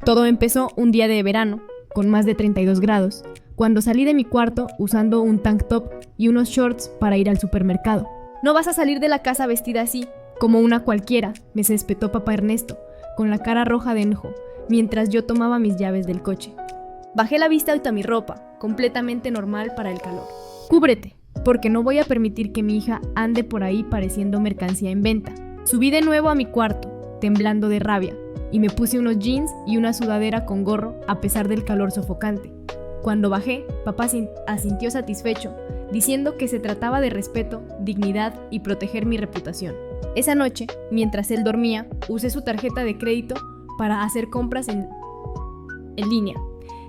Todo empezó un día de verano, con más de 32 grados, cuando salí de mi cuarto usando un tank top y unos shorts para ir al supermercado. «No vas a salir de la casa vestida así, como una cualquiera», me espetó papá Ernesto, con la cara roja de enojo, mientras yo tomaba mis llaves del coche. Bajé la vista a mi ropa, completamente normal para el calor. «Cúbrete, porque no voy a permitir que mi hija ande por ahí pareciendo mercancía en venta». Subí de nuevo a mi cuarto, temblando de rabia, y me puse unos jeans y una sudadera con gorro a pesar del calor sofocante. Cuando bajé, papá asintió satisfecho, diciendo que se trataba de respeto, dignidad y proteger mi reputación. Esa noche, mientras él dormía, usé su tarjeta de crédito para hacer compras en línea.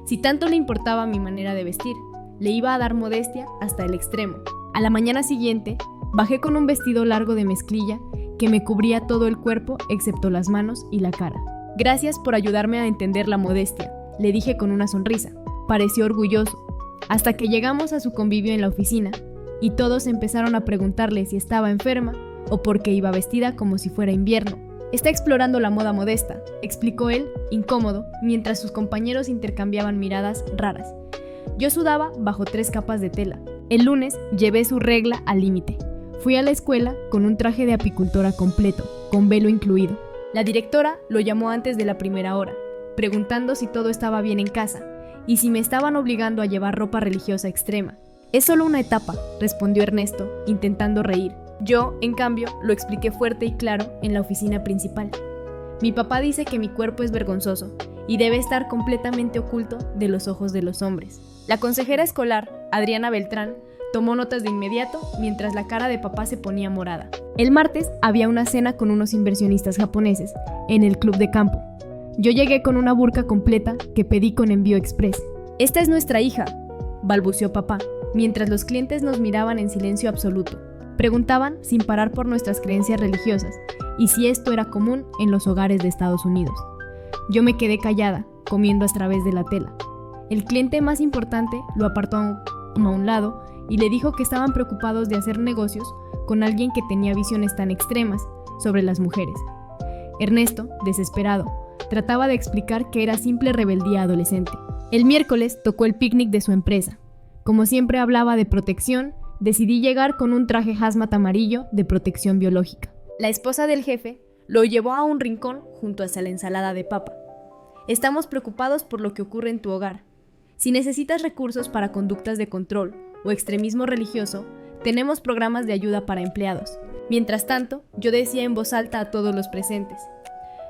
Si tanto le importaba mi manera de vestir, le iba a dar modestia hasta el extremo. A la mañana siguiente, bajé con un vestido largo de mezclilla que me cubría todo el cuerpo excepto las manos y la cara. «Gracias por ayudarme a entender la modestia», le dije con una sonrisa. Pareció orgulloso, hasta que llegamos a su convivio en la oficina, y todos empezaron a preguntarle si estaba enferma o por qué iba vestida como si fuera invierno. «Está explorando la moda modesta», explicó él, incómodo, mientras sus compañeros intercambiaban miradas raras. Yo sudaba bajo 3 capas de tela. El lunes llevé su regla al límite. Fui a la escuela con un traje de apicultora completo, con velo incluido. La directora lo llamó antes de la primera hora, preguntando si todo estaba bien en casa y si me estaban obligando a llevar ropa religiosa extrema. «Es solo una etapa», respondió Ernesto, intentando reír. Yo, en cambio, lo expliqué fuerte y claro en la oficina principal. «Mi papá dice que mi cuerpo es vergonzoso y debe estar completamente oculto de los ojos de los hombres». La consejera escolar, Adriana Beltrán, tomó notas de inmediato mientras la cara de papá se ponía morada. El martes había una cena con unos inversionistas japoneses en el club de campo. Yo llegué con una burka completa que pedí con envío express. «Esta es nuestra hija», balbuceó papá, mientras los clientes nos miraban en silencio absoluto. Preguntaban sin parar por nuestras creencias religiosas y si esto era común en los hogares de Estados Unidos. Yo me quedé callada, comiendo a través de la tela. El cliente más importante lo apartó a un lado y le dijo que estaban preocupados de hacer negocios con alguien que tenía visiones tan extremas sobre las mujeres. Ernesto, desesperado, trataba de explicar que era simple rebeldía adolescente. El miércoles tocó el picnic de su empresa. Como siempre hablaba de protección, decidí llegar con un traje hazmat amarillo de protección biológica. La esposa del jefe lo llevó a un rincón junto a la ensalada de papa. «Estamos preocupados por lo que ocurre en tu hogar. Si necesitas recursos para conductas de control o extremismo religioso, tenemos programas de ayuda para empleados». Mientras tanto, yo decía en voz alta a todos los presentes: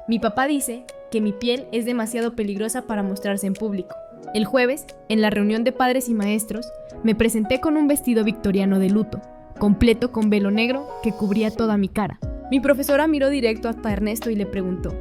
«Mi papá dice que mi piel es demasiado peligrosa para mostrarse en público». El jueves, en la reunión de padres y maestros, me presenté con un vestido victoriano de luto, completo con velo negro que cubría toda mi cara. Mi profesora miró directo hasta Ernesto y le preguntó: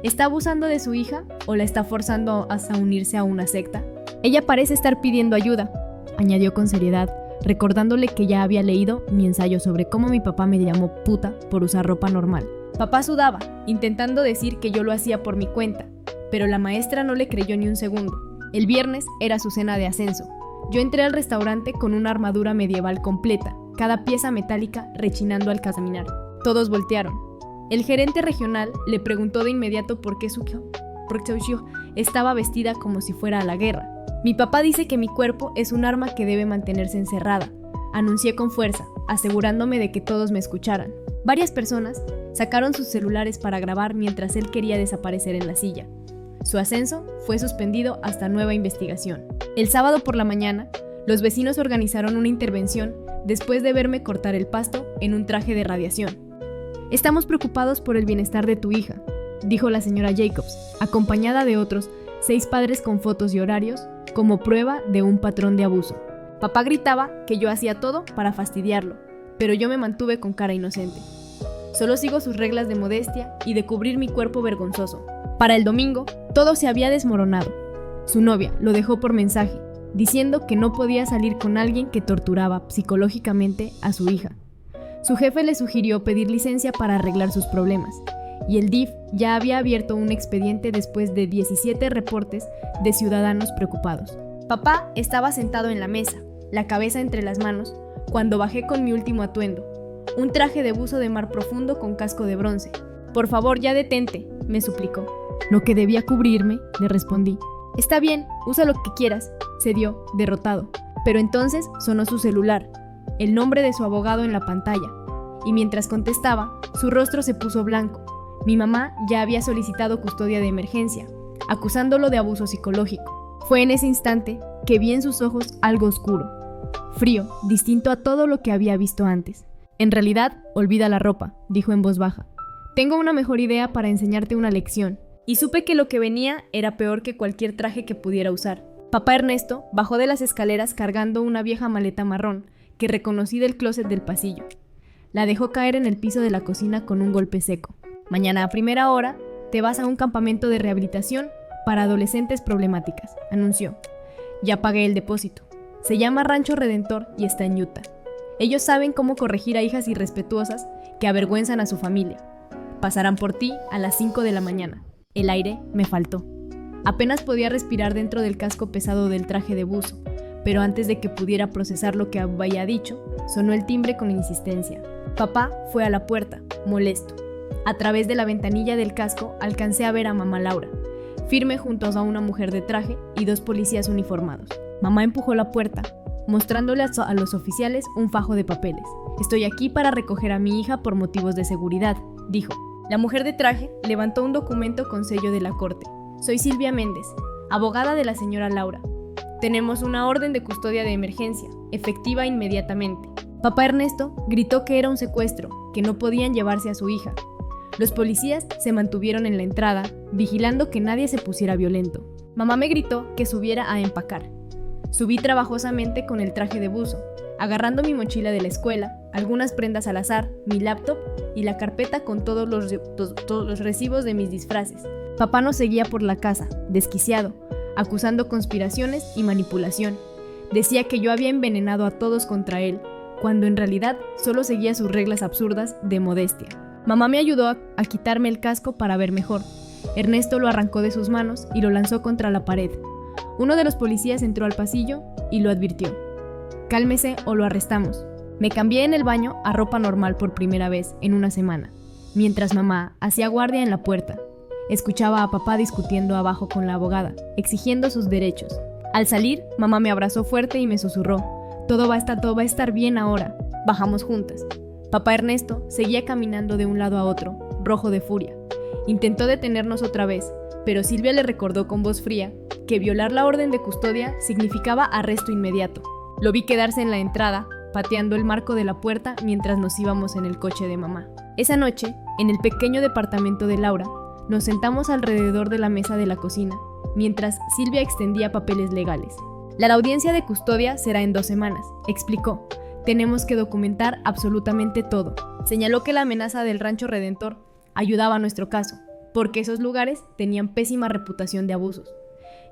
¿está abusando de su hija o la está forzando a unirse a una secta? «Ella parece estar pidiendo ayuda», añadió con seriedad, recordándole que ya había leído mi ensayo sobre cómo mi papá me llamó puta por usar ropa normal. Papá sudaba, intentando decir que yo lo hacía por mi cuenta, pero la maestra no le creyó ni un segundo. El viernes era su cena de ascenso. Yo entré al restaurante con una armadura medieval completa, cada pieza metálica rechinando al caminar. Todos voltearon. El gerente regional le preguntó de inmediato por qué su hija estaba vestida como si fuera a la guerra. «Mi papá dice que mi cuerpo es un arma que debe mantenerse encerrada», anuncié con fuerza, asegurándome de que todos me escucharan. Varias personas sacaron sus celulares para grabar mientras él quería desaparecer en la silla. Su ascenso fue suspendido hasta nueva investigación. El sábado por la mañana, los vecinos organizaron una intervención después de verme cortar el pasto en un traje de radiación. «Estamos preocupados por el bienestar de tu hija», dijo la señora Jacobs, acompañada de otros 6 padres con fotos y horarios como prueba de un patrón de abuso. Papá gritaba que yo hacía todo para fastidiarlo, pero yo me mantuve con cara inocente. Solo sigo sus reglas de modestia y de cubrir mi cuerpo vergonzoso. Para el domingo, todo se había desmoronado. Su novia lo dejó por mensaje, diciendo que no podía salir con alguien que torturaba psicológicamente a su hija. Su jefe le sugirió pedir licencia para arreglar sus problemas, y el DIF ya había abierto un expediente después de 17 reportes de ciudadanos preocupados. Papá estaba sentado en la mesa, la cabeza entre las manos, cuando bajé con mi último atuendo, un traje de buzo de mar profundo con casco de bronce. «Por favor, ya detente», me suplicó. ¿No que debía cubrirme?, le respondí. Está bien, usa lo que quieras, cedió, derrotado. Pero entonces sonó su celular, el nombre de su abogado en la pantalla, y mientras contestaba, su rostro se puso blanco. Mi mamá ya había solicitado custodia de emergencia, acusándolo de abuso psicológico. Fue en ese instante que vi en sus ojos algo oscuro, frío, distinto a todo lo que había visto antes. En realidad, olvida la ropa, dijo en voz baja. Tengo una mejor idea para enseñarte una lección. Y supe que lo que venía era peor que cualquier traje que pudiera usar. Papá Ernesto bajó de las escaleras cargando una vieja maleta marrón que reconocí del closet del pasillo. La dejó caer en el piso de la cocina con un golpe seco. Mañana a primera hora te vas a un campamento de rehabilitación para adolescentes problemáticas, anunció. Ya pagué el depósito. Se llama Rancho Redentor y está en Utah. Ellos saben cómo corregir a hijas irrespetuosas que avergüenzan a su familia. Pasarán por ti a las 5 de la mañana. El aire me faltó. Apenas podía respirar dentro del casco pesado del traje de buzo, pero antes de que pudiera procesar lo que había dicho, sonó el timbre con insistencia. Papá fue a la puerta, molesto. A través de la ventanilla del casco alcancé a ver a mamá Laura, firme junto a una mujer de traje y 2 policías uniformados. Mamá empujó la puerta, mostrándole a los oficiales un fajo de papeles. Estoy aquí para recoger a mi hija por motivos de seguridad, dijo. La mujer de traje levantó un documento con sello de la corte. Soy Silvia Méndez, abogada de la señora Laura. Tenemos una orden de custodia de emergencia, efectiva inmediatamente. Papá Ernesto gritó que era un secuestro, que no podían llevarse a su hija. Los policías se mantuvieron en la entrada, vigilando que nadie se pusiera violento. Mamá me gritó que subiera a empacar. Subí trabajosamente con el traje de buzo, agarrando mi mochila de la escuela, algunas prendas al azar, mi laptop y la carpeta con todos los recibos de mis disfraces. Papá nos seguía por la casa, desquiciado, acusando conspiraciones y manipulación. Decía que yo había envenenado a todos contra él, cuando en realidad solo seguía sus reglas absurdas de modestia. Mamá me ayudó a quitarme el casco para ver mejor. Ernesto lo arrancó de sus manos y lo lanzó contra la pared. Uno de los policías entró al pasillo y lo advirtió. Cálmese o lo arrestamos. Me cambié en el baño a ropa normal por primera vez en una semana, mientras mamá hacía guardia en la puerta. Escuchaba a papá discutiendo abajo con la abogada, exigiendo sus derechos. Al salir, mamá me abrazó fuerte y me susurró. Todo va a estar bien ahora. Bajamos juntas. Papá Ernesto seguía caminando de un lado a otro, rojo de furia. Intentó detenernos otra vez, pero Silvia le recordó con voz fría que violar la orden de custodia significaba arresto inmediato. Lo vi quedarse en la entrada, pateando el marco de la puerta mientras nos íbamos en el coche de mamá. Esa noche, en el pequeño departamento de Laura, nos sentamos alrededor de la mesa de la cocina, mientras Silvia extendía papeles legales. La audiencia de custodia será en 2 semanas, explicó. Tenemos que documentar absolutamente todo. Señaló que la amenaza del Rancho Redentor ayudaba a nuestro caso, porque esos lugares tenían pésima reputación de abusos.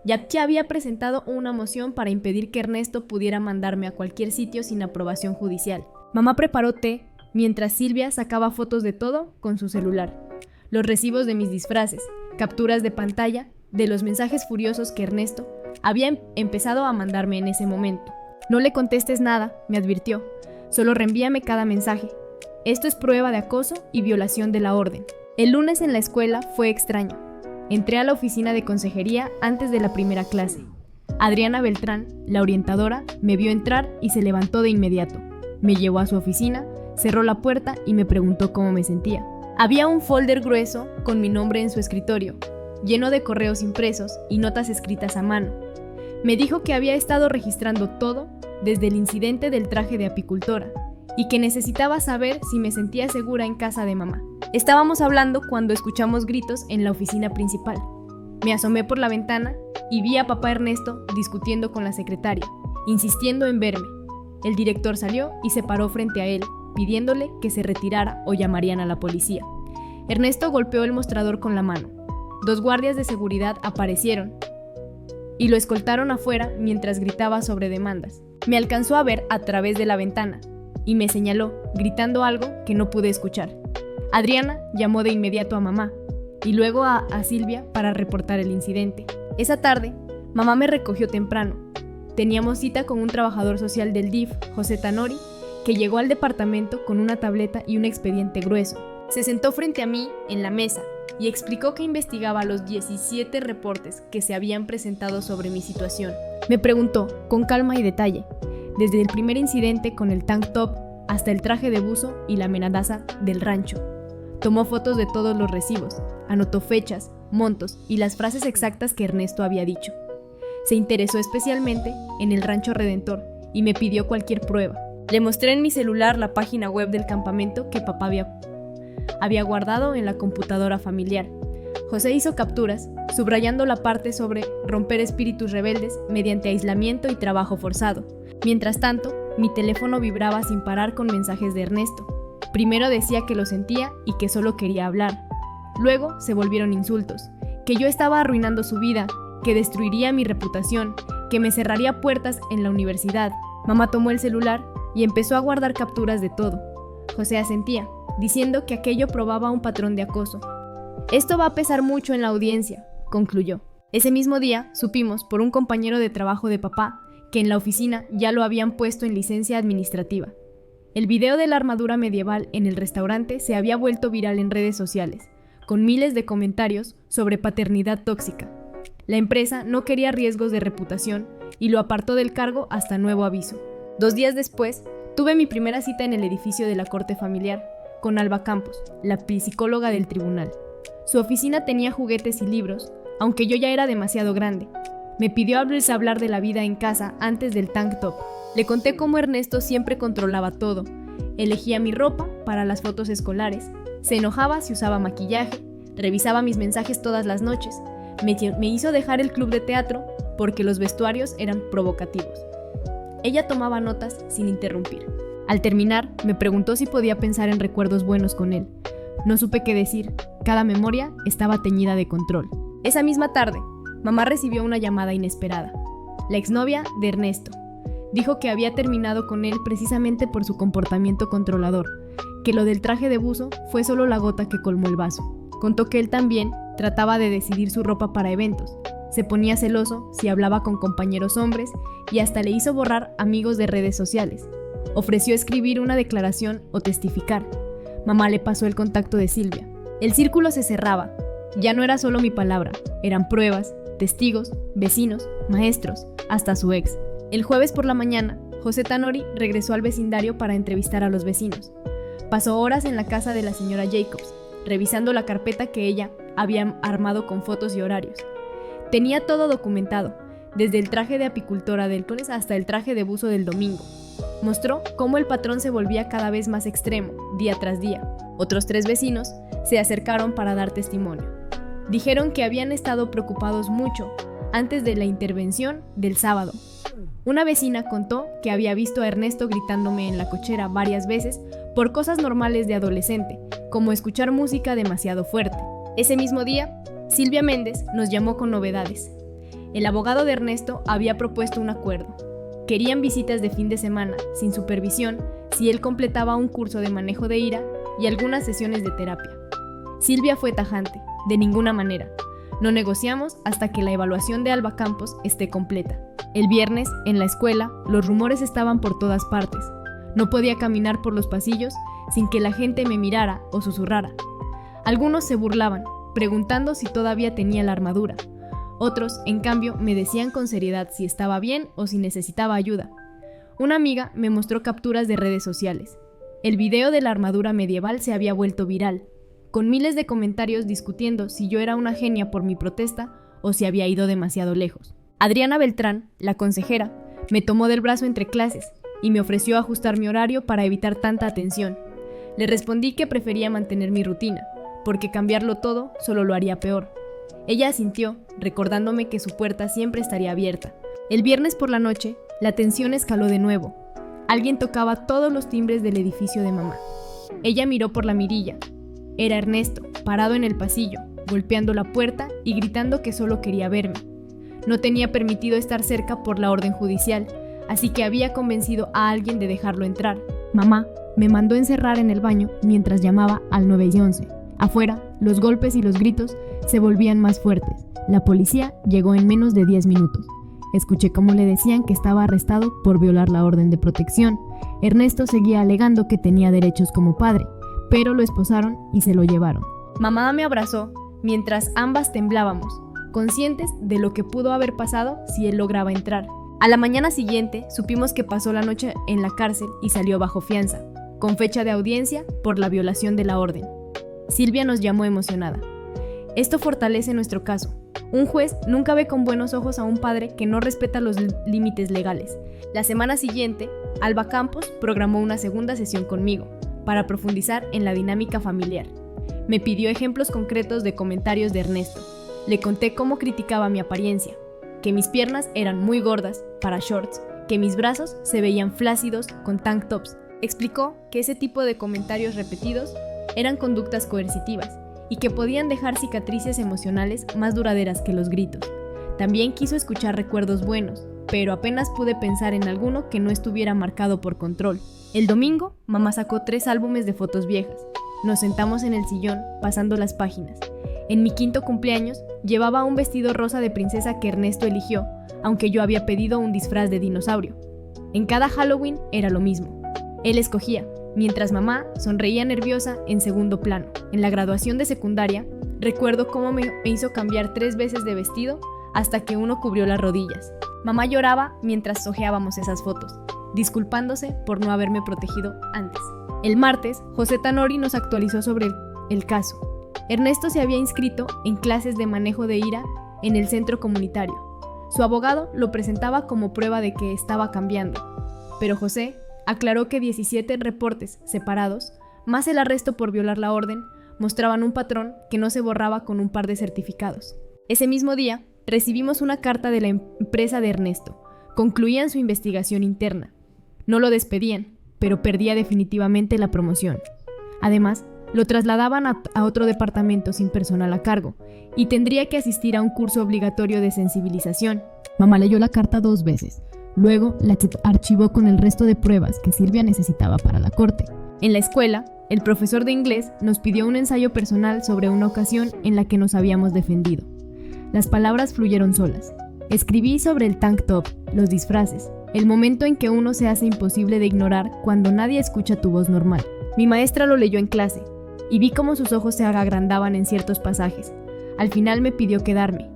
Ya había presentado una moción para impedir que Ernesto pudiera mandarme a cualquier sitio sin aprobación judicial. Mamá preparó té, mientras Silvia sacaba fotos de todo con su celular. Los recibos de mis disfraces, capturas de pantalla de los mensajes furiosos que Ernesto había empezado a mandarme en ese momento. No le contestes nada, me advirtió. Solo reenvíame cada mensaje. Esto es prueba de acoso y violación de la orden. El lunes en la escuela fue extraño. Entré a la oficina de consejería antes de la primera clase. Adriana Beltrán, la orientadora, me vio entrar y se levantó de inmediato. Me llevó a su oficina, cerró la puerta y me preguntó cómo me sentía. Había un folder grueso con mi nombre en su escritorio, lleno de correos impresos y notas escritas a mano. Me dijo que había estado registrando todo desde el incidente del traje de apicultora y que necesitaba saber si me sentía segura en casa de mamá. Estábamos hablando cuando escuchamos gritos en la oficina principal. Me asomé por la ventana y vi a papá Ernesto discutiendo con la secretaria, insistiendo en verme. El director salió y se paró frente a él, pidiéndole que se retirara o llamarían a la policía. Ernesto golpeó el mostrador con la mano. 2 guardias de seguridad aparecieron y lo escoltaron afuera mientras gritaba sobre demandas. Me alcanzó a ver a través de la ventana y me señaló, gritando algo que no pude escuchar. Adriana llamó de inmediato a mamá y luego a Silvia para reportar el incidente. Esa tarde, mamá me recogió temprano. Teníamos cita con un trabajador social del DIF, José Tanori, que llegó al departamento con una tableta y un expediente grueso. Se sentó frente a mí en la mesa, y explicó que investigaba los 17 reportes que se habían presentado sobre mi situación. Me preguntó, con calma y detalle, desde el primer incidente con el tank top hasta el traje de buzo y la amenaza del rancho. Tomó fotos de todos los recibos, anotó fechas, montos y las frases exactas que Ernesto había dicho. Se interesó especialmente en el Rancho Redentor y me pidió cualquier prueba. Le mostré en mi celular la página web del campamento que papá había guardado en la computadora familiar. José hizo capturas, subrayando la parte sobre romper espíritus rebeldes mediante aislamiento y trabajo forzado. Mientras tanto, mi teléfono vibraba sin parar con mensajes de Ernesto. Primero decía que lo sentía y que solo quería hablar. Luego se volvieron insultos, que yo estaba arruinando su vida, que destruiría mi reputación, que me cerraría puertas en la universidad. Mamá tomó el celular y empezó a guardar capturas de todo. José asentía, diciendo que aquello probaba un patrón de acoso. Esto va a pesar mucho en la audiencia, concluyó. Ese mismo día supimos por un compañero de trabajo de papá que en la oficina ya lo habían puesto en licencia administrativa. El video de la armadura medieval en el restaurante se había vuelto viral en redes sociales, con miles de comentarios sobre paternidad tóxica. La empresa no quería riesgos de reputación y lo apartó del cargo hasta nuevo aviso. 2 días después, tuve mi primera cita en el edificio de la corte familiar, con Alba Campos, la psicóloga del tribunal. Su oficina tenía juguetes y libros, aunque yo ya era demasiado grande. Me pidió hablar de la vida en casa antes del tank top. Le conté cómo Ernesto siempre controlaba todo. Elegía mi ropa para las fotos escolares, se enojaba si usaba maquillaje, revisaba mis mensajes todas las noches, me hizo dejar el club de teatro porque los vestuarios eran provocativos. Ella tomaba notas sin interrumpir. Al terminar, me preguntó si podía pensar en recuerdos buenos con él. No supe qué decir, cada memoria estaba teñida de control. Esa misma tarde, mamá recibió una llamada inesperada. La exnovia de Ernesto dijo que había terminado con él precisamente por su comportamiento controlador, que lo del traje de buzo fue solo la gota que colmó el vaso. Contó que él también trataba de decidir su ropa para eventos. Se ponía celoso si hablaba con compañeros hombres y hasta le hizo borrar amigos de redes sociales. Ofreció escribir una declaración o testificar. Mamá le pasó el contacto de Silvia. El círculo se cerraba. Ya no era solo mi palabra, eran pruebas, testigos, vecinos, maestros, hasta su ex. El jueves por la mañana, José Tanori regresó al vecindario para entrevistar a los vecinos. Pasó horas en la casa de la señora Jacobs, revisando la carpeta que ella había armado con fotos y horarios. Tenía todo documentado, desde el traje de apicultora del lunes hasta el traje de buzo del domingo. Mostró cómo el patrón se volvía cada vez más extremo, día tras día. Otros 3 vecinos se acercaron para dar testimonio. Dijeron que habían estado preocupados mucho antes de la intervención del sábado. Una vecina contó que había visto a Ernesto gritándome en la cochera varias veces por cosas normales de adolescente, como escuchar música demasiado fuerte. Ese mismo día, Silvia Méndez nos llamó con novedades. El abogado de Ernesto había propuesto un acuerdo. Querían visitas de fin de semana, sin supervisión, si él completaba un curso de manejo de ira y algunas sesiones de terapia. Silvia fue tajante, de ninguna manera. No negociamos hasta que la evaluación de Alba Campos esté completa. El viernes, en la escuela, los rumores estaban por todas partes. No podía caminar por los pasillos sin que la gente me mirara o susurrara. Algunos se burlaban, preguntando si todavía tenía la armadura. Otros, en cambio, me decían con seriedad si estaba bien o si necesitaba ayuda. Una amiga me mostró capturas de redes sociales. El video de la armadura medieval se había vuelto viral, con miles de comentarios discutiendo si yo era una genia por mi protesta o si había ido demasiado lejos. Adriana Beltrán, la consejera, me tomó del brazo entre clases y me ofreció ajustar mi horario para evitar tanta atención. Le respondí que prefería mantener mi rutina, porque cambiarlo todo solo lo haría peor. Ella asintió, recordándome que su puerta siempre estaría abierta. El viernes por la noche, la tensión escaló de nuevo. Alguien tocaba todos los timbres del edificio de mamá. Ella miró por la mirilla. Era Ernesto, parado en el pasillo, golpeando la puerta y gritando que solo quería verme. No tenía permitido estar cerca por la orden judicial, así que había convencido a alguien de dejarlo entrar. Mamá me mandó encerrar en el baño mientras llamaba al 911. Afuera, los golpes y los gritos se volvían más fuertes. La policía llegó en menos de 10 minutos. Escuché cómo le decían que estaba arrestado por violar la orden de protección. Ernesto seguía alegando que tenía derechos como padre, pero lo esposaron y se lo llevaron. Mamá me abrazó mientras ambas temblábamos, conscientes de lo que pudo haber pasado si él lograba entrar. A la mañana siguiente supimos que pasó la noche en la cárcel y salió bajo fianza, con fecha de audiencia por la violación de la orden. Silvia nos llamó emocionada. Esto fortalece nuestro caso. Un juez nunca ve con buenos ojos a un padre que no respeta los límites legales. La semana siguiente, Alba Campos programó una segunda sesión conmigo, para profundizar en la dinámica familiar. Me pidió ejemplos concretos de comentarios de Ernesto. Le conté cómo criticaba mi apariencia, que mis piernas eran muy gordas para shorts, que mis brazos se veían flácidos con tank tops. Explicó que ese tipo de comentarios repetidos eran conductas coercitivas y que podían dejar cicatrices emocionales más duraderas que los gritos. También quiso escuchar recuerdos buenos, pero apenas pude pensar en alguno que no estuviera marcado por control. El domingo, mamá sacó 3 álbumes de fotos viejas. Nos sentamos en el sillón, pasando las páginas. En mi 5º cumpleaños, llevaba un vestido rosa de princesa que Ernesto eligió, aunque yo había pedido un disfraz de dinosaurio. En cada Halloween era lo mismo. Él escogía, mientras mamá sonreía nerviosa en segundo plano. En la graduación de secundaria, recuerdo cómo me hizo cambiar 3 veces de vestido hasta que uno cubrió las rodillas. Mamá lloraba mientras hojeábamos esas fotos, disculpándose por no haberme protegido antes. El martes, José Tanori nos actualizó sobre el caso. Ernesto se había inscrito en clases de manejo de ira en el centro comunitario. Su abogado lo presentaba como prueba de que estaba cambiando, pero José aclaró que 17 reportes separados, más el arresto por violar la orden, mostraban un patrón que no se borraba con un par de certificados. Ese mismo día, recibimos una carta de la empresa de Ernesto. Concluían su investigación interna. No lo despedían, pero perdía definitivamente la promoción. Además, lo trasladaban a otro departamento sin personal a cargo y tendría que asistir a un curso obligatorio de sensibilización. Mamá leyó la carta 2 veces. Luego la archivó con el resto de pruebas que Silvia necesitaba para la corte. En la escuela, el profesor de inglés nos pidió un ensayo personal sobre una ocasión en la que nos habíamos defendido. Las palabras fluyeron solas. Escribí sobre el tank top, los disfraces, el momento en que uno se hace imposible de ignorar cuando nadie escucha tu voz normal. Mi maestra lo leyó en clase y vi cómo sus ojos se agrandaban en ciertos pasajes. Al final me pidió quedarme.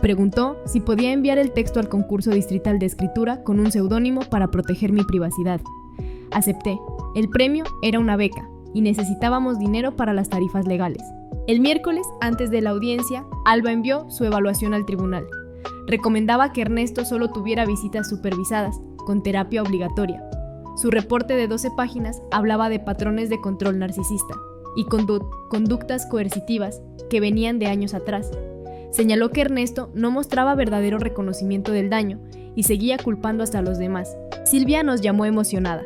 Preguntó si podía enviar el texto al concurso distrital de escritura con un seudónimo para proteger mi privacidad. Acepté. El premio era una beca y necesitábamos dinero para las tarifas legales. El miércoles, antes de la audiencia, Alba envió su evaluación al tribunal. Recomendaba que Ernesto solo tuviera visitas supervisadas, con terapia obligatoria. Su reporte de 12 páginas hablaba de patrones de control narcisista y conductas coercitivas que venían de años atrás. Señaló que Ernesto no mostraba verdadero reconocimiento del daño y seguía culpando hasta a los demás. Silvia nos llamó emocionada.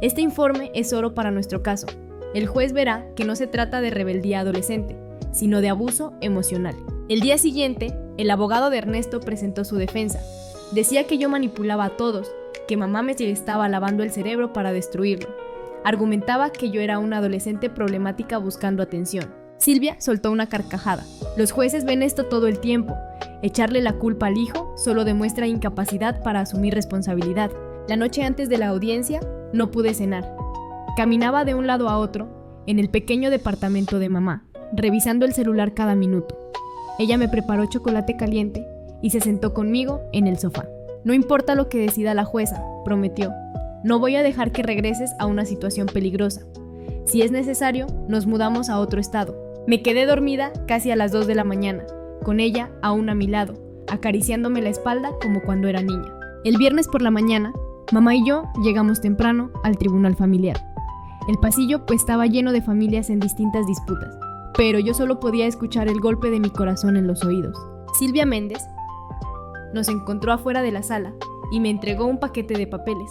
Este informe es oro para nuestro caso. El juez verá que no se trata de rebeldía adolescente, sino de abuso emocional. El día siguiente, el abogado de Ernesto presentó su defensa. Decía que yo manipulaba a todos, que mamá me estaba lavando el cerebro para destruirlo. Argumentaba que yo era una adolescente problemática buscando atención. Silvia soltó una carcajada. Los jueces ven esto todo el tiempo. Echarle la culpa al hijo solo demuestra incapacidad para asumir responsabilidad. La noche antes de la audiencia, no pude cenar. Caminaba de un lado a otro en el pequeño departamento de mamá, revisando el celular cada minuto. Ella me preparó chocolate caliente y se sentó conmigo en el sofá. No importa lo que decida la jueza, prometió. No voy a dejar que regreses a una situación peligrosa. Si es necesario, nos mudamos a otro estado. Me quedé dormida casi a las 2 de la mañana, con ella aún a mi lado, acariciándome la espalda como cuando era niña. El viernes por la mañana, mamá y yo llegamos temprano al tribunal familiar. El pasillo estaba lleno de familias en distintas disputas, pero yo solo podía escuchar el golpe de mi corazón en los oídos. Silvia Méndez nos encontró afuera de la sala y me entregó un paquete de papeles.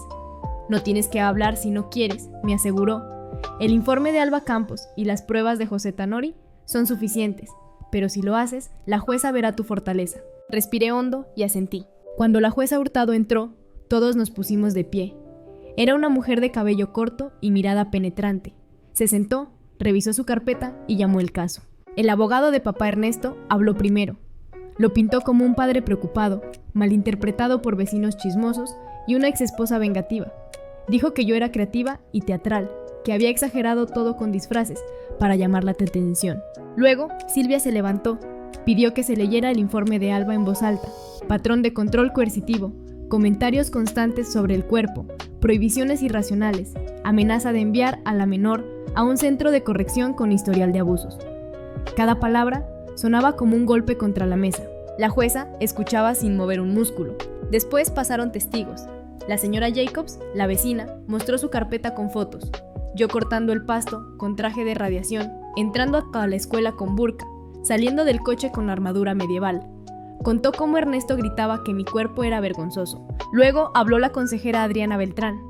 No tienes que hablar si no quieres, me aseguró. El informe de Alba Campos y las pruebas de José Tanori son suficientes, pero si lo haces, la jueza verá tu fortaleza. Respiré hondo y asentí. Cuando la jueza Hurtado entró, todos nos pusimos de pie. Era una mujer de cabello corto y mirada penetrante. Se sentó, revisó su carpeta y llamó el caso. El abogado de papá Ernesto habló primero. Lo pintó como un padre preocupado, malinterpretado por vecinos chismosos y una exesposa vengativa. Dijo que yo era creativa y teatral, que había exagerado todo con disfraces para llamar la atención. Luego, Silvia se levantó, pidió que se leyera el informe de Alba en voz alta, patrón de control coercitivo, comentarios constantes sobre el cuerpo, prohibiciones irracionales, amenaza de enviar a la menor a un centro de corrección con historial de abusos. Cada palabra sonaba como un golpe contra la mesa. La jueza escuchaba sin mover un músculo. Después pasaron testigos. La señora Jacobs, la vecina, mostró su carpeta con fotos. Yo cortando el pasto, con traje de radiación, entrando a la escuela con burka, saliendo del coche con armadura medieval. Contó cómo Ernesto gritaba que mi cuerpo era vergonzoso. Luego habló la consejera Adriana Beltrán.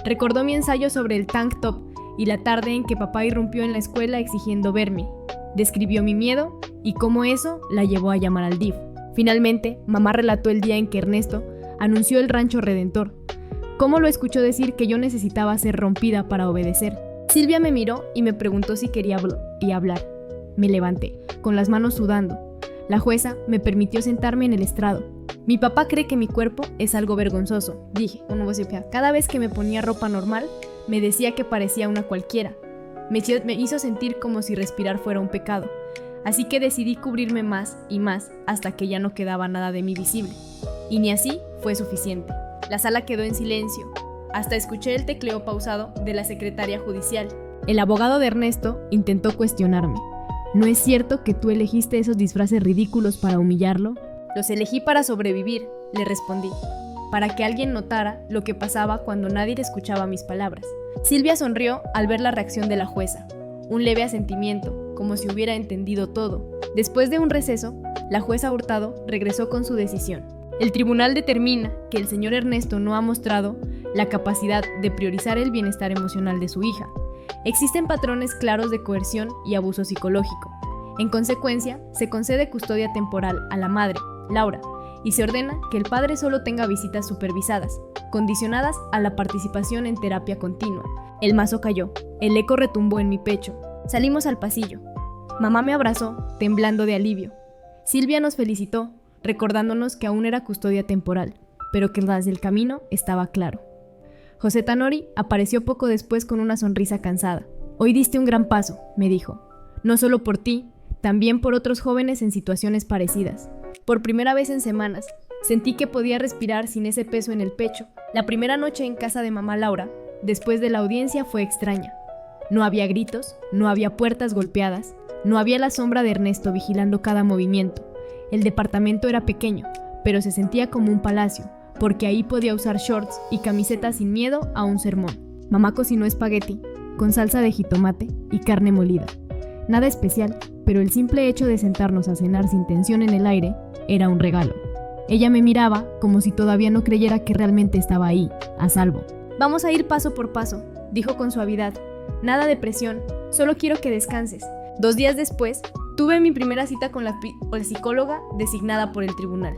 Recordó mi ensayo sobre el tank top y la tarde en que papá irrumpió en la escuela exigiendo verme. Describió mi miedo y cómo eso la llevó a llamar al DIF. Finalmente, mamá relató el día en que Ernesto anunció el Rancho Redentor. Cómo lo escuchó decir que yo necesitaba ser rompida para obedecer. Silvia me miró y me preguntó si quería hablar. Me levanté, con las manos sudando. La jueza me permitió sentarme en el estrado. Mi papá cree que mi cuerpo es algo vergonzoso, dije con voz fea. Cada vez que me ponía ropa normal, me decía que parecía una cualquiera. Me hizo sentir como si respirar fuera un pecado. Así que decidí cubrirme más y más hasta que ya no quedaba nada de mí visible. Y ni así fue suficiente. La sala quedó en silencio. Hasta escuché el tecleo pausado de la secretaria judicial. El abogado de Ernesto intentó cuestionarme. ¿No es cierto que tú elegiste esos disfraces ridículos para humillarlo? Los elegí para sobrevivir, le respondí. Para que alguien notara lo que pasaba cuando nadie escuchaba mis palabras. Silvia sonrió al ver la reacción de la jueza. Un leve asentimiento, como si hubiera entendido todo. Después de un receso, la jueza Hurtado regresó con su decisión. El tribunal determina que el señor Ernesto no ha mostrado la capacidad de priorizar el bienestar emocional de su hija. Existen patrones claros de coerción y abuso psicológico. En consecuencia, se concede custodia temporal a la madre, Laura, y se ordena que el padre solo tenga visitas supervisadas, condicionadas a la participación en terapia continua. El mazo cayó, el eco retumbó en mi pecho. Salimos al pasillo. Mamá me abrazó, temblando de alivio. Silvia nos felicitó, recordándonos que aún era custodia temporal, pero que tras el camino estaba claro. José Tanori apareció poco después con una sonrisa cansada. Hoy diste un gran paso, me dijo. No solo por ti, también por otros jóvenes en situaciones parecidas. Por primera vez en semanas, sentí que podía respirar sin ese peso en el pecho. La primera noche en casa de mamá Laura, después de la audiencia, fue extraña. No había gritos, no había puertas golpeadas, no había la sombra de Ernesto vigilando cada movimiento. El departamento era pequeño, pero se sentía como un palacio, porque ahí podía usar shorts y camisetas sin miedo a un sermón. Mamá cocinó espagueti, con salsa de jitomate y carne molida. Nada especial, pero el simple hecho de sentarnos a cenar sin tensión en el aire era un regalo. Ella me miraba como si todavía no creyera que realmente estaba ahí, a salvo. Vamos a ir paso por paso, dijo con suavidad. Nada de presión, solo quiero que descanses. 2 días después, tuve mi primera cita con la psicóloga designada por el tribunal.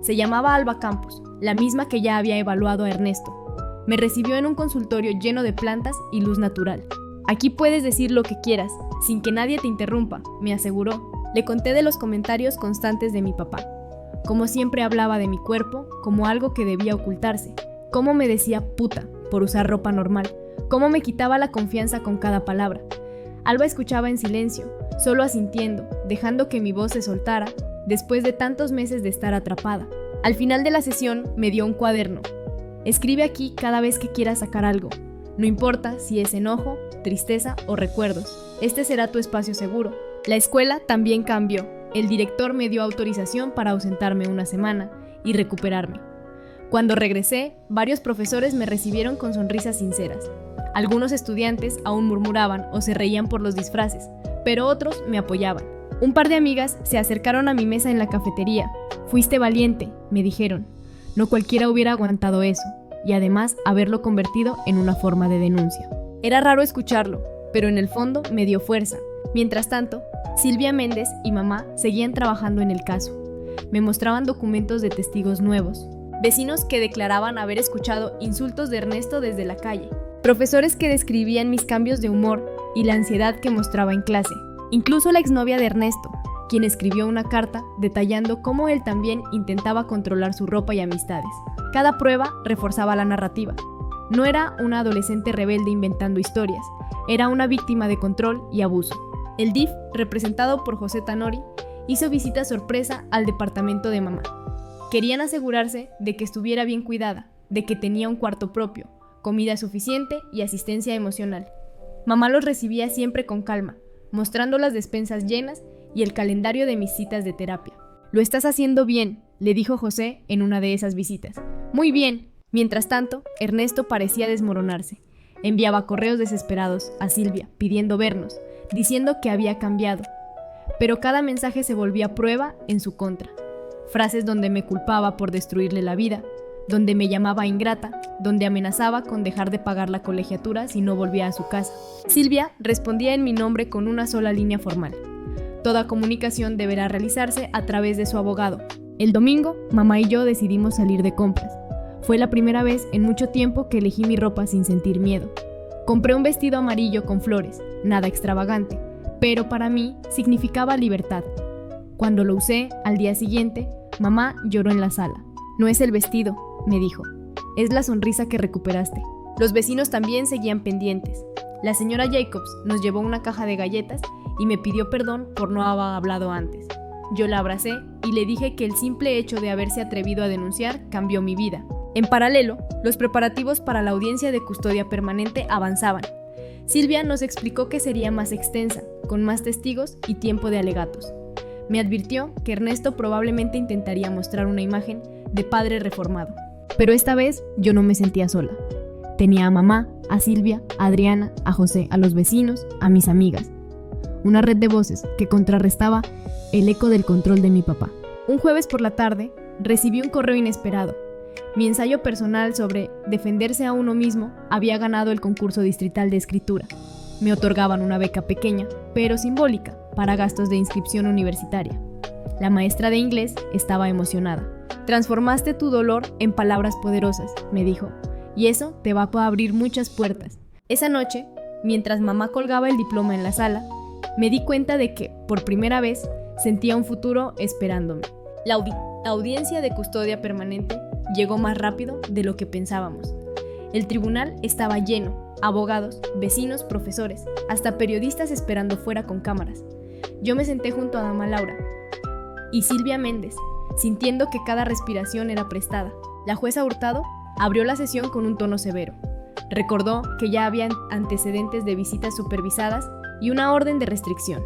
Se llamaba Alba Campos, la misma que ya había evaluado a Ernesto. Me recibió en un consultorio lleno de plantas y luz natural. Aquí puedes decir lo que quieras, sin que nadie te interrumpa, me aseguró. Le conté de los comentarios constantes de mi papá. Como siempre hablaba de mi cuerpo como algo que debía ocultarse. Cómo me decía puta por usar ropa normal. Cómo me quitaba la confianza con cada palabra. Alba escuchaba en silencio, solo asintiendo, dejando que mi voz se soltara, después de tantos meses de estar atrapada. Al final de la sesión me dio un cuaderno. Escribe aquí cada vez que quieras sacar algo. No importa si es enojo, tristeza o recuerdos. Este será tu espacio seguro. La escuela también cambió. El director me dio autorización para ausentarme una semana y recuperarme. Cuando regresé, varios profesores me recibieron con sonrisas sinceras. Algunos estudiantes aún murmuraban o se reían por los disfraces, pero otros me apoyaban. Un par de amigas se acercaron a mi mesa en la cafetería. Fuiste valiente, me dijeron. No cualquiera hubiera aguantado eso, y además haberlo convertido en una forma de denuncia. Era raro escucharlo, pero en el fondo me dio fuerza. Mientras tanto, Silvia Méndez y mamá seguían trabajando en el caso. Me mostraban documentos de testigos nuevos, vecinos que declaraban haber escuchado insultos de Ernesto desde la calle, profesores que describían mis cambios de humor y la ansiedad que mostraba en clase. Incluso la exnovia de Ernesto, quien escribió una carta detallando cómo él también intentaba controlar su ropa y amistades. Cada prueba reforzaba la narrativa. No era una adolescente rebelde inventando historias, era una víctima de control y abuso. El DIF, representado por José Tanori, hizo visita sorpresa al departamento de mamá. Querían asegurarse de que estuviera bien cuidada, de que tenía un cuarto propio, comida suficiente y asistencia emocional. Mamá los recibía siempre con calma, mostrando las despensas llenas y el calendario de mis citas de terapia. «Lo estás haciendo bien», le dijo José en una de esas visitas. «Muy bien». Mientras tanto, Ernesto parecía desmoronarse. Enviaba correos desesperados a Silvia pidiendo vernos, diciendo que había cambiado. Pero cada mensaje se volvía prueba en su contra. Frases donde me culpaba por destruirle la vida, donde me llamaba ingrata, donde amenazaba con dejar de pagar la colegiatura si no volvía a su casa. Silvia respondía en mi nombre con una sola línea formal. Toda comunicación deberá realizarse a través de su abogado. El domingo, mamá y yo decidimos salir de compras. Fue la primera vez en mucho tiempo que elegí mi ropa sin sentir miedo. Compré un vestido amarillo con flores, nada extravagante, pero para mí significaba libertad. Cuando lo usé, al día siguiente, mamá lloró en la sala. «No es el vestido», me dijo, «es la sonrisa que recuperaste». Los vecinos también seguían pendientes. La señora Jacobs nos llevó una caja de galletas y me pidió perdón por no haber hablado antes. Yo la abracé y le dije que el simple hecho de haberse atrevido a denunciar cambió mi vida. En paralelo, los preparativos para la audiencia de custodia permanente avanzaban. Silvia nos explicó que sería más extensa, con más testigos y tiempo de alegatos. Me advirtió que Ernesto probablemente intentaría mostrar una imagen de padre reformado. Pero esta vez yo no me sentía sola. Tenía a mamá, a Silvia, a Adriana, a José, a los vecinos, a mis amigas. Una red de voces que contrarrestaba el eco del control de mi papá. Un jueves por la tarde, recibí un correo inesperado. Mi ensayo personal sobre defenderse a uno mismo había ganado el concurso distrital de escritura. Me otorgaban una beca pequeña, pero simbólica, para gastos de inscripción universitaria. La maestra de inglés estaba emocionada. «Transformaste tu dolor en palabras poderosas», me dijo, «y eso te va a abrir muchas puertas». Esa noche, mientras mamá colgaba el diploma en la sala, me di cuenta de que, por primera vez, sentía un futuro esperándome. La audiencia de custodia permanente llegó más rápido de lo que pensábamos. El tribunal estaba lleno, abogados, vecinos, profesores, hasta periodistas esperando fuera con cámaras. Yo me senté junto a Dama Laura y Silvia Méndez, sintiendo que cada respiración era prestada. La jueza Hurtado abrió la sesión con un tono severo. Recordó que ya había antecedentes de visitas supervisadas y una orden de restricción.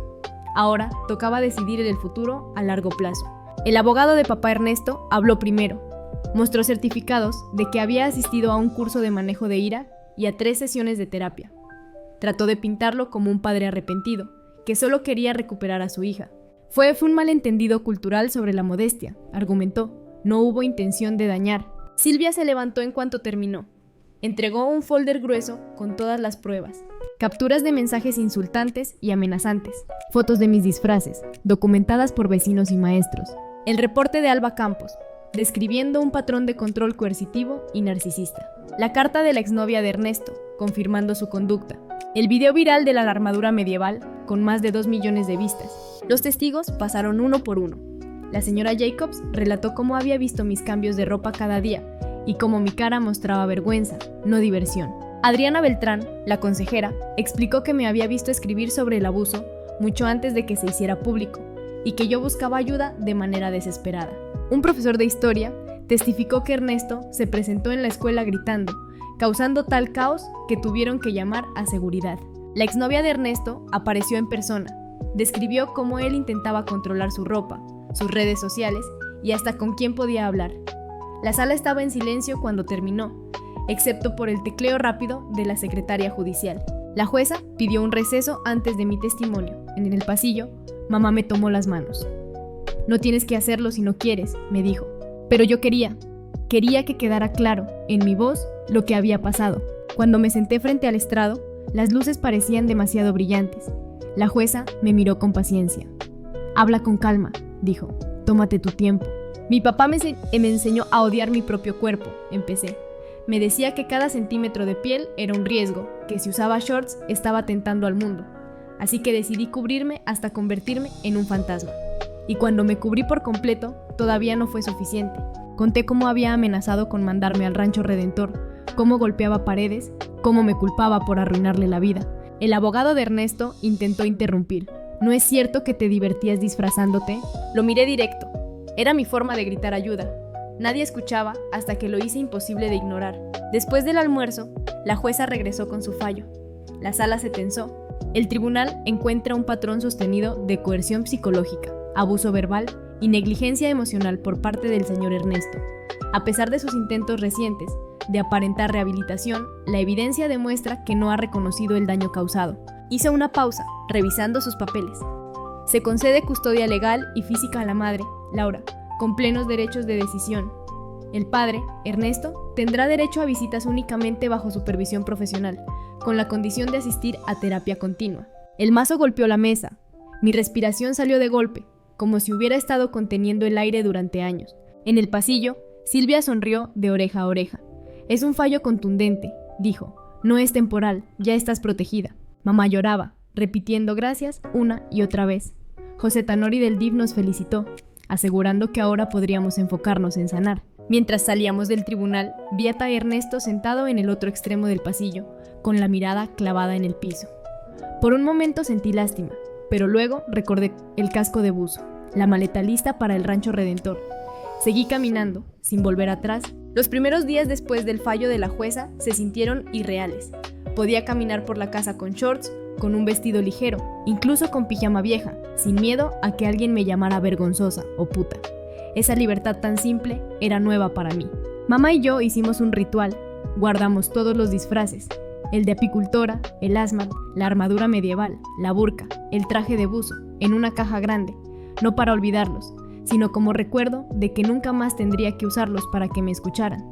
Ahora tocaba decidir el futuro a largo plazo. El abogado de papá Ernesto habló primero. Mostró certificados de que había asistido a un curso de manejo de ira y a 3 sesiones de terapia. Trató de pintarlo como un padre arrepentido, que solo quería recuperar a su hija. Fue un malentendido cultural sobre la modestia, argumentó. No hubo intención de dañar. Silvia se levantó en cuanto terminó. Entregó un folder grueso con todas las pruebas. Capturas de mensajes insultantes y amenazantes. Fotos de mis disfraces, documentadas por vecinos y maestros. El reporte de Alba Campos, describiendo un patrón de control coercitivo y narcisista. La carta de la exnovia de Ernesto, confirmando su conducta. El video viral de la armadura medieval, con más de 2 millones de vistas. Los testigos pasaron uno por uno. La señora Jacobs relató cómo había visto mis cambios de ropa cada día y cómo mi cara mostraba vergüenza, no diversión. Adriana Beltrán, la consejera, explicó que me había visto escribir sobre el abuso mucho antes de que se hiciera público y que yo buscaba ayuda de manera desesperada. Un profesor de historia testificó que Ernesto se presentó en la escuela gritando, causando tal caos que tuvieron que llamar a seguridad. La exnovia de Ernesto apareció en persona, describió cómo él intentaba controlar su ropa, sus redes sociales y hasta con quién podía hablar. La sala estaba en silencio cuando terminó, excepto por el tecleo rápido de la secretaria judicial. La jueza pidió un receso antes de mi testimonio. En el pasillo, mamá me tomó las manos. «No tienes que hacerlo si no quieres», me dijo. Pero yo quería que quedara claro, en mi voz, lo que había pasado. Cuando me senté frente al estrado, las luces parecían demasiado brillantes. La jueza me miró con paciencia. «Habla con calma», dijo. «Tómate tu tiempo». Mi papá me enseñó a odiar mi propio cuerpo, empecé. Me decía que cada centímetro de piel era un riesgo, que si usaba shorts estaba tentando al mundo. Así que decidí cubrirme hasta convertirme en un fantasma. Y cuando me cubrí por completo, todavía no fue suficiente. Conté cómo había amenazado con mandarme al Rancho Redentor, cómo golpeaba paredes, cómo me culpaba por arruinarle la vida. El abogado de Ernesto intentó interrumpir. ¿No es cierto que te divertías disfrazándote? Lo miré directo. Era mi forma de gritar ayuda. Nadie escuchaba hasta que lo hice imposible de ignorar. Después del almuerzo, la jueza regresó con su fallo. La sala se tensó. El tribunal encuentra un patrón sostenido de coerción psicológica, abuso verbal y negligencia emocional por parte del señor Ernesto. A pesar de sus intentos recientes de aparentar rehabilitación, la evidencia demuestra que no ha reconocido el daño causado. Hizo una pausa, revisando sus papeles. Se concede custodia legal y física a la madre, Laura, con plenos derechos de decisión. El padre, Ernesto, tendrá derecho a visitas únicamente bajo supervisión profesional, con la condición de asistir a terapia continua. El mazo golpeó la mesa. Mi respiración salió de golpe, como si hubiera estado conteniendo el aire durante años. En el pasillo, Silvia sonrió de oreja a oreja. Es un fallo contundente, dijo. No es temporal, ya estás protegida. Mamá lloraba, repitiendo gracias una y otra vez. José Tanori del DIF nos felicitó, asegurando que ahora podríamos enfocarnos en sanar. Mientras salíamos del tribunal, vi a Ernesto sentado en el otro extremo del pasillo, con la mirada clavada en el piso. Por un momento sentí lástima, pero luego recordé el casco de buzo, la maleta lista para el Rancho Redentor. Seguí caminando, sin volver atrás. Los primeros días después del fallo de la jueza se sintieron irreales. Podía caminar por la casa con shorts, con un vestido ligero, incluso con pijama vieja, sin miedo a que alguien me llamara vergonzosa o puta. Esa libertad tan simple era nueva para mí. Mamá y yo hicimos un ritual. Guardamos todos los disfraces: el de apicultora, el hazmat, la armadura medieval, la burka, el traje de buzo, en una caja grande, no para olvidarlos, sino como recuerdo de que nunca más tendría que usarlos para que me escucharan.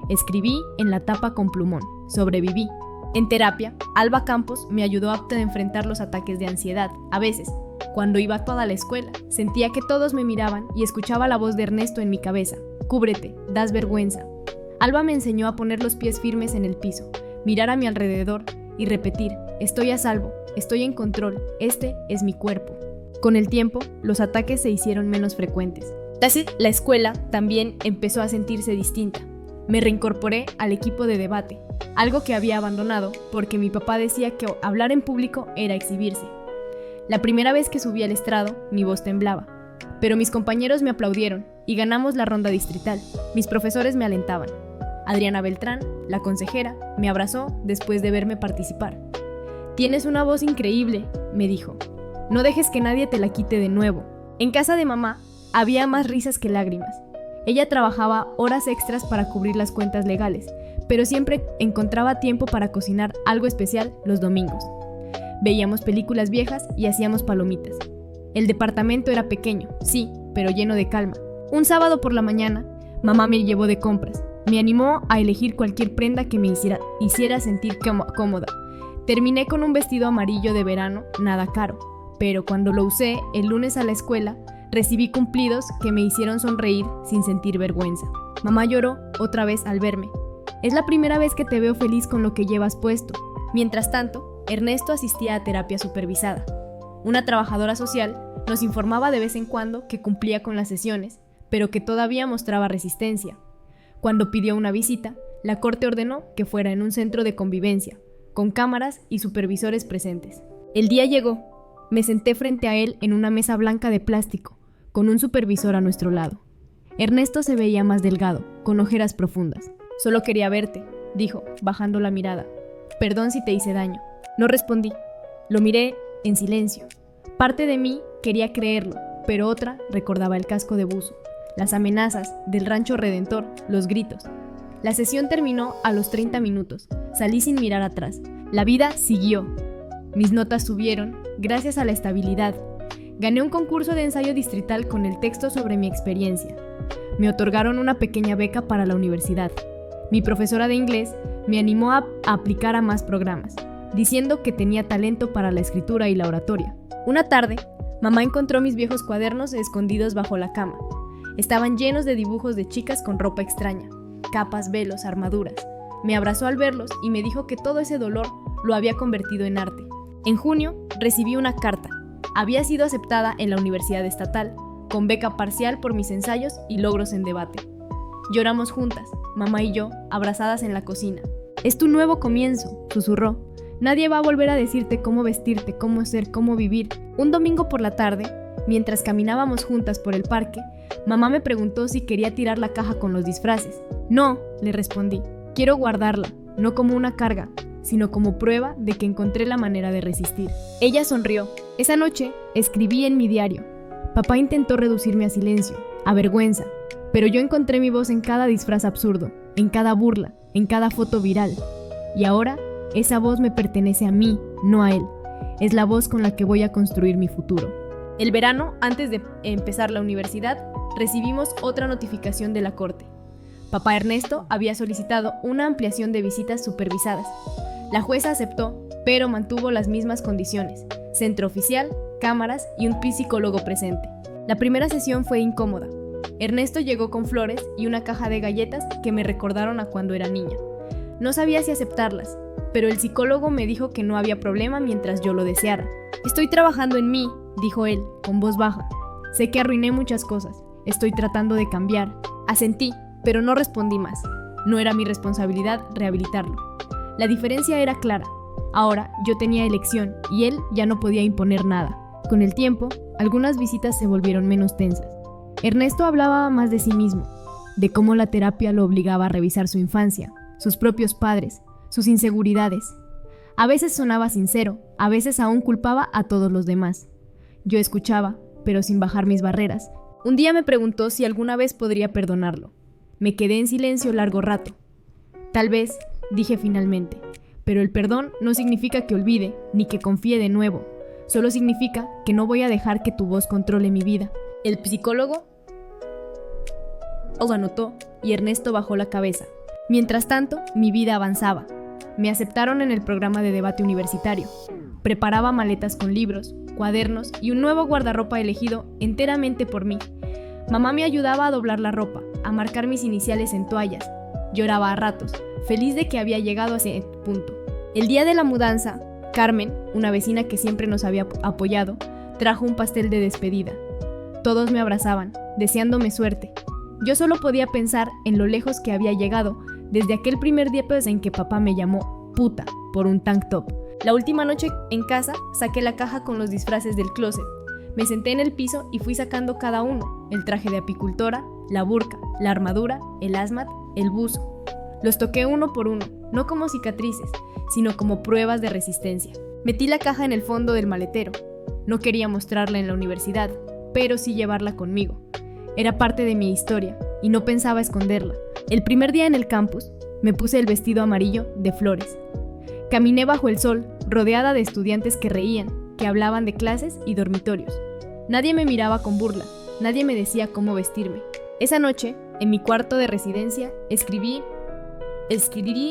Escribí en la tapa con plumón: sobreviví. En terapia, Alba Campos me ayudó a enfrentar los ataques de ansiedad. A veces, cuando iba toda la escuela, sentía que todos me miraban y escuchaba la voz de Ernesto en mi cabeza: cúbrete, das vergüenza. Alba me enseñó a poner los pies firmes en el piso, mirar a mi alrededor y repetir: estoy a salvo, estoy en control, este es mi cuerpo. Con el tiempo, los ataques se hicieron menos frecuentes. La escuela también empezó a sentirse distinta. Me reincorporé al equipo de debate, algo que había abandonado porque mi papá decía que hablar en público era exhibirse. La primera vez que subí al estrado, mi voz temblaba, pero mis compañeros me aplaudieron y ganamos la ronda distrital. Mis profesores me alentaban. Adriana Beltrán, la consejera, me abrazó después de verme participar. «Tienes una voz increíble», me dijo. «No dejes que nadie te la quite de nuevo». En casa de mamá había más risas que lágrimas. Ella trabajaba horas extras para cubrir las cuentas legales, pero siempre encontraba tiempo para cocinar algo especial los domingos. Veíamos películas viejas y hacíamos palomitas. El departamento era pequeño, sí, pero lleno de calma. Un sábado por la mañana, mamá me llevó de compras. Me animó a elegir cualquier prenda que me hiciera sentir cómoda. Terminé con un vestido amarillo de verano, nada caro, pero cuando lo usé el lunes a la escuela, recibí cumplidos que me hicieron sonreír sin sentir vergüenza. Mamá lloró otra vez al verme. «Es la primera vez que te veo feliz con lo que llevas puesto». Mientras tanto, Ernesto asistía a terapia supervisada. Una trabajadora social nos informaba de vez en cuando que cumplía con las sesiones, pero que todavía mostraba resistencia. Cuando pidió una visita, la corte ordenó que fuera en un centro de convivencia, con cámaras y supervisores presentes. El día llegó. Me senté frente a él en una mesa blanca de plástico, con un supervisor a nuestro lado. Ernesto se veía más delgado, con ojeras profundas. «Solo quería verte», dijo, bajando la mirada. «Perdón si te hice daño». No respondí. Lo miré en silencio. Parte de mí quería creerlo, pero otra recordaba el casco de buzo, las amenazas del Rancho Redentor, los gritos. La sesión terminó a los 30 minutos. Salí sin mirar atrás. La vida siguió. Mis notas subieron gracias a la estabilidad. Gané un concurso de ensayo distrital con el texto sobre mi experiencia. Me otorgaron una pequeña beca para la universidad. Mi profesora de inglés me animó a aplicar a más programas, diciendo que tenía talento para la escritura y la oratoria. Una tarde, mamá encontró mis viejos cuadernos escondidos bajo la cama. Estaban llenos de dibujos de chicas con ropa extraña, capas, velos, armaduras. Me abrazó al verlos y me dijo que todo ese dolor lo había convertido en arte. En junio, recibí una carta. Había sido aceptada en la Universidad Estatal, con beca parcial por mis ensayos y logros en debate. Lloramos juntas, mamá y yo, abrazadas en la cocina. Es tu nuevo comienzo, susurró. Nadie va a volver a decirte cómo vestirte, cómo ser, cómo vivir. Un domingo por la tarde, mientras caminábamos juntas por el parque, mamá me preguntó si quería tirar la caja con los disfraces. No, le respondí. Quiero guardarla, no como una carga, sino como prueba de que encontré la manera de resistir. Ella sonrió. Esa noche escribí en mi diario. Papá intentó reducirme a silencio, a vergüenza, pero yo encontré mi voz en cada disfraz absurdo, en cada burla, en cada foto viral. Y ahora, esa voz me pertenece a mí, no a él. Es la voz con la que voy a construir mi futuro. El verano, antes de empezar la universidad, recibimos otra notificación de la corte. Papá Ernesto había solicitado una ampliación de visitas supervisadas. La jueza aceptó, pero mantuvo las mismas condiciones: centro oficial, cámaras y un psicólogo presente. La primera sesión fue incómoda. Ernesto llegó con flores y una caja de galletas que me recordaron a cuando era niña. No sabía si aceptarlas, pero el psicólogo me dijo que no había problema mientras yo lo deseara. Estoy trabajando en mí, dijo él, con voz baja. Sé que arruiné muchas cosas. Estoy tratando de cambiar. Asentí, pero no respondí más. No era mi responsabilidad rehabilitarlo. La diferencia era clara. Ahora yo tenía elección y él ya no podía imponer nada. Con el tiempo, algunas visitas se volvieron menos tensas. Ernesto hablaba más de sí mismo, de cómo la terapia lo obligaba a revisar su infancia, sus propios padres, sus inseguridades. A veces sonaba sincero, a veces aún culpaba a todos los demás. Yo escuchaba, pero sin bajar mis barreras. Un día me preguntó si alguna vez podría perdonarlo. Me quedé en silencio largo rato. Tal vez, dije finalmente, pero el perdón no significa que olvide, ni que confíe de nuevo. Solo significa que no voy a dejar que tu voz controle mi vida. El psicólogo lo anotó y Ernesto bajó la cabeza. Mientras tanto, mi vida avanzaba. Me aceptaron en el programa de debate universitario. Preparaba maletas con libros, cuadernos y un nuevo guardarropa elegido enteramente por mí. Mamá me ayudaba a doblar la ropa, a marcar mis iniciales en toallas. Lloraba a ratos, feliz de que había llegado a ese punto. El día de la mudanza, Carmen, una vecina que siempre nos había apoyado, trajo un pastel de despedida. Todos me abrazaban, deseándome suerte. Yo solo podía pensar en lo lejos que había llegado desde aquel primer día en que papá me llamó puta por un tank top. La última noche en casa saqué la caja con los disfraces del closet. Me senté en el piso y fui sacando cada uno: el traje de apicultora, la burka, la armadura, el hazmat, el buzo. Los toqué uno por uno, no como cicatrices, sino como pruebas de resistencia. Metí la caja en el fondo del maletero. No quería mostrarla en la universidad, pero sí llevarla conmigo. Era parte de mi historia y no pensaba esconderla. El primer día en el campus, me puse el vestido amarillo de flores. Caminé bajo el sol, rodeada de estudiantes que reían, que hablaban de clases y dormitorios. Nadie me miraba con burla, nadie me decía cómo vestirme. Esa noche, en mi cuarto de residencia, escribí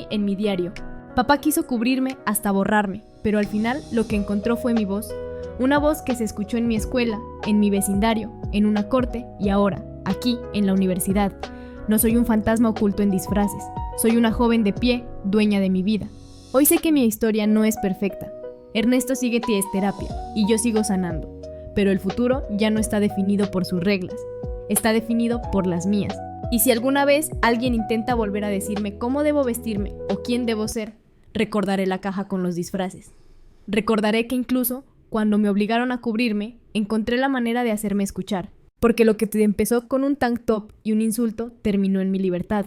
en mi diario. Papá quiso cubrirme hasta borrarme, pero al final lo que encontró fue mi voz. Una voz que se escuchó en mi escuela, en mi vecindario, en una corte y ahora, aquí, en la universidad. No soy un fantasma oculto en disfraces. Soy una joven de pie, dueña de mi vida. Hoy sé que mi historia no es perfecta. Ernesto sigue terapia y yo sigo sanando. Pero el futuro ya no está definido por sus reglas. Está definido por las mías. Y si alguna vez alguien intenta volver a decirme cómo debo vestirme o quién debo ser, recordaré la caja con los disfraces. Recordaré que incluso cuando me obligaron a cubrirme, encontré la manera de hacerme escuchar. Porque lo que empezó con un tank top y un insulto terminó en mi libertad.